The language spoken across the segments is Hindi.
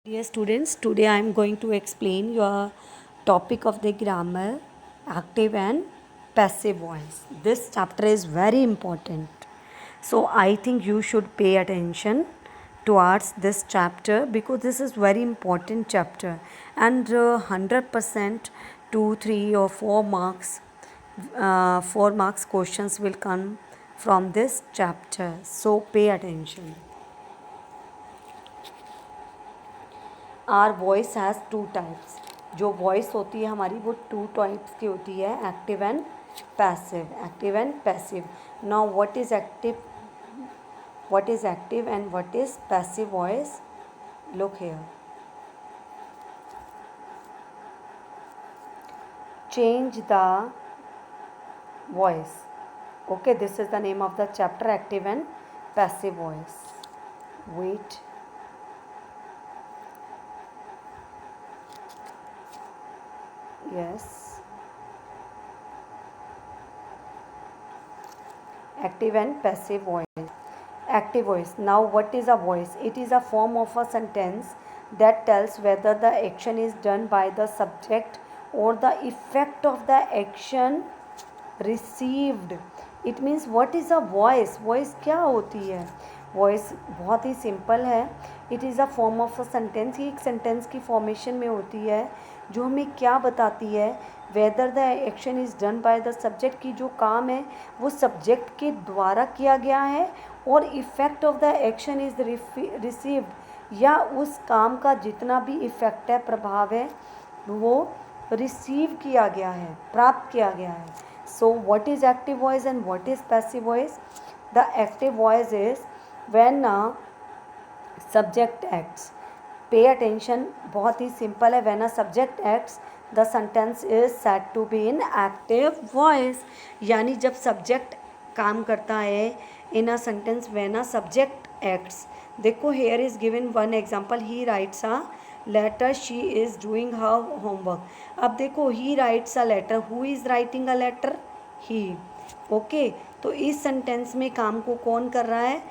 Dear students, today I am going to explain your topic of the grammar, active and passive voice. This chapter is very important. So I think you should pay attention towards this chapter because this is very important chapter and 100% 2, 3 or 4 marks 4 marks questions will come from this chapter. So pay attention. Our voice has two types. जो वॉइस होती है हमारी वो टू टाइप्स की होती है, active and passive. Active and passive. Now what is active and what is passive voice? Look here. Change the voice. Okay, this is the name of the chapter, active and passive voice. Wait. Yes. Active and passive voice. Active voice. Now what is a voice? It is a form of a sentence that tells whether the action is done by the subject or the effect of the action received. It means what is a voice? Voice क्या होती है? वॉइस बहुत ही सिंपल है. It is a form of a sentence. ये एक सेंटेंस की फॉर्मेशन में होती है जो हमें क्या बताती है, whether the action is done by the subject, की जो काम है वो सब्जेक्ट के द्वारा किया गया है और effect of the action is received, या उस काम का जितना भी इफ़ेक्ट है, प्रभाव है, वो रिसीव किया गया है, प्राप्त किया गया है. So what is active voice and what is passive voice? The active voice is when subject acts. Pay attention, बहुत ही सिंपल है. When a subject acts the sentence is said to be in active voice. यानी जब सब्जेक्ट काम करता है in a sentence, when a subject acts. देखो here is given one example. He writes a letter, she is doing her homework. अब देखो ही writes a letter, who is writing a letter? He. Okay, तो इस सेंटेंस में काम को कौन कर रहा है?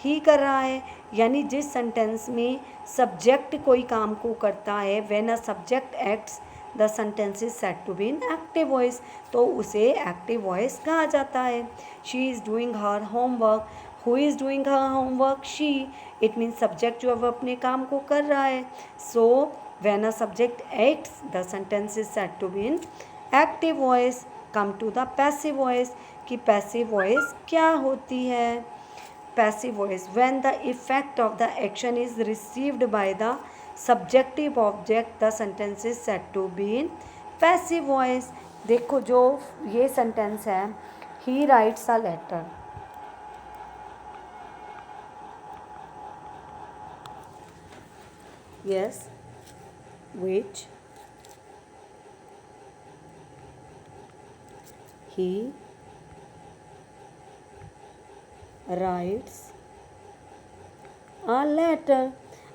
ही कर रहा है. यानी जिस सेंटेंस में सब्जेक्ट कोई काम को करता है, when a subject acts the sentence is said to be in active voice, तो उसे एक्टिव वॉइस कहा जाता है. She is doing her homework, who is doing her homework? She. It means subject जो है वो अपने काम को कर रहा है. So when a subject acts the sentence is said to be in active voice. Come to the passive voice, कि पैसिव वॉइस क्या होती है? Passive voice, when the effect of the action is received by the subjective object, the sentence is said to be in passive voice. देखो जो ये सेंटेंस है, he writes a letter. Yes, which he writes a letter.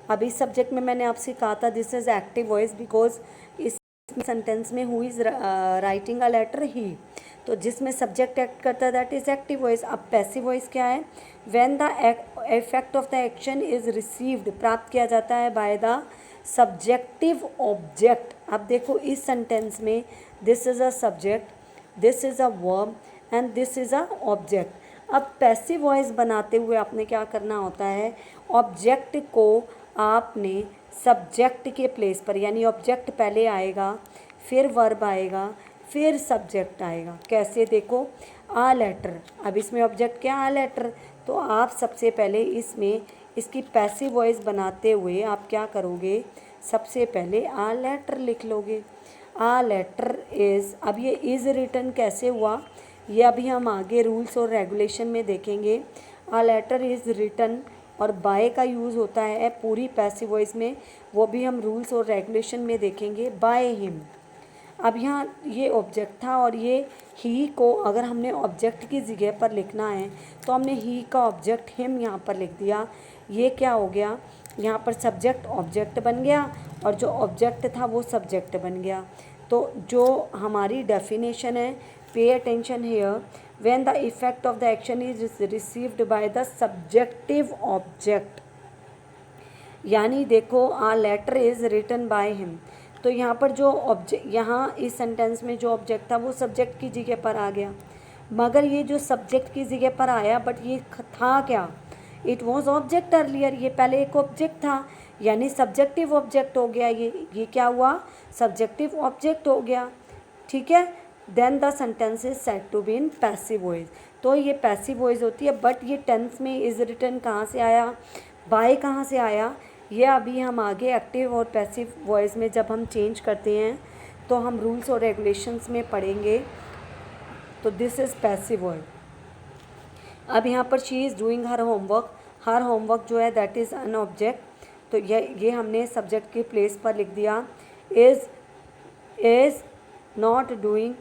अभी सब्जेक्ट में मैंने आपसे कहा था this is active voice because इस सेंटेंस में who is writing a letter? He. तो जिसमें सब्जेक्ट एक्ट करता है दैट इज़ एक्टिव वॉइस. अब पैसिव वॉइस क्या है? When the effect of the action is received, प्राप्त किया जाता है बाय द सब्जेक्टिव ऑब्जेक्ट. अब देखो इस सेंटेंस में this is a subject, this is a verb and this is a object. अब पैसिव वॉइस बनाते हुए आपने क्या करना होता है? ऑब्जेक्ट को आपने सब्जेक्ट के प्लेस पर, यानी ऑब्जेक्ट पहले आएगा, फिर वर्ब आएगा, फिर सब्जेक्ट आएगा. कैसे? देखो आ लेटर. अब इसमें ऑब्जेक्ट क्या? A letter. तो आप सबसे पहले इसमें इसकी पैसिव वॉइस बनाते हुए आप क्या करोगे? सबसे पहले आ लेटर लिख लोगे. A letter is. अब ये इज़ रिटन कैसे हुआ ये अभी हम आगे रूल्स और रेगुलेशन में देखेंगे. अ लेटर इज़ रिटन, और बाय का यूज़ होता है पूरी पैसिव वॉइस में, वो भी हम रूल्स और रेगुलेशन में देखेंगे. By him. अब यहाँ ये ऑब्जेक्ट था और ये ही को अगर हमने ऑब्जेक्ट की जगह पर लिखना है तो हमने ही का ऑब्जेक्ट हिम यहाँ पर लिख दिया. ये क्या हो गया? यहाँ पर सब्जेक्ट ऑब्जेक्ट बन गया और जो ऑब्जेक्ट था वो सब्जेक्ट बन गया. तो जो हमारी डेफिनेशन है, pay attention here, when the effect of the action is received by the subjective object, यानी देखो a letter is written by him, तो यहाँ पर जो ऑब्जेक्ट, यहाँ इस सेंटेंस में जो ऑब्जेक्ट था वो सब्जेक्ट की जगह पर आ गया, मगर ये जो सब्जेक्ट की जगह पर आया बट ये था क्या, इट वॉज ऑब्जेक्ट अर्लियर, ये पहले एक ऑब्जेक्ट था, यानी सब्जेक्टिव ऑब्जेक्ट हो गया, ये क्या हुआ, सब्जेक्टिव ऑब्जेक्ट हो गया, ठीक है। Then the sentence is said to be in passive voice, तो ये पैसिव वॉइस होती है, बट ये टेंस में इज रिटन कहाँ से आया, बाय कहाँ से आया, ये अभी हम आगे एक्टिव और पैसिव वॉइस में जब हम चेंज करते हैं तो हम रूल्स और रेगुलेशंस में पढ़ेंगे। तो दिस इज़ पैसिव वॉइस। अब यहाँ पर she is doing her homework जो है दैट इज़ एन ऑब्जेक्ट, तो ये हमने सब्जेक्ट के प्लेस पर लिख दिया, इज़ नॉट डूइंग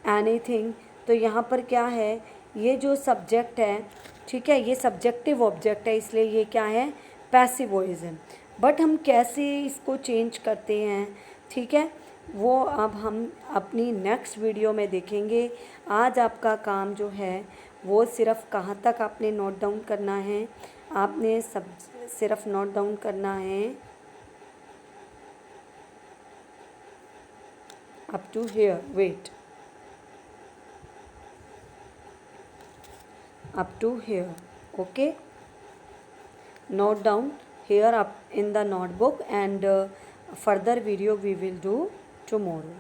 एनीथिंग, तो यहाँ पर क्या है, ये जो सब्जेक्ट है, ठीक है, ये सब्जेक्टिव ऑब्जेक्ट है, इसलिए ये क्या है, पैसिव वॉइस है। बट हम कैसे इसको चेंज करते हैं, ठीक है, वो अब हम अपनी नेक्स्ट वीडियो में देखेंगे। आज आपका काम जो है वो सिर्फ़ कहाँ तक आपने नोट डाउन करना है, आपने सिर्फ नोट डाउन करना है up to here, wait, up to here, okay, note down here up in the notebook, and further video we will do tomorrow.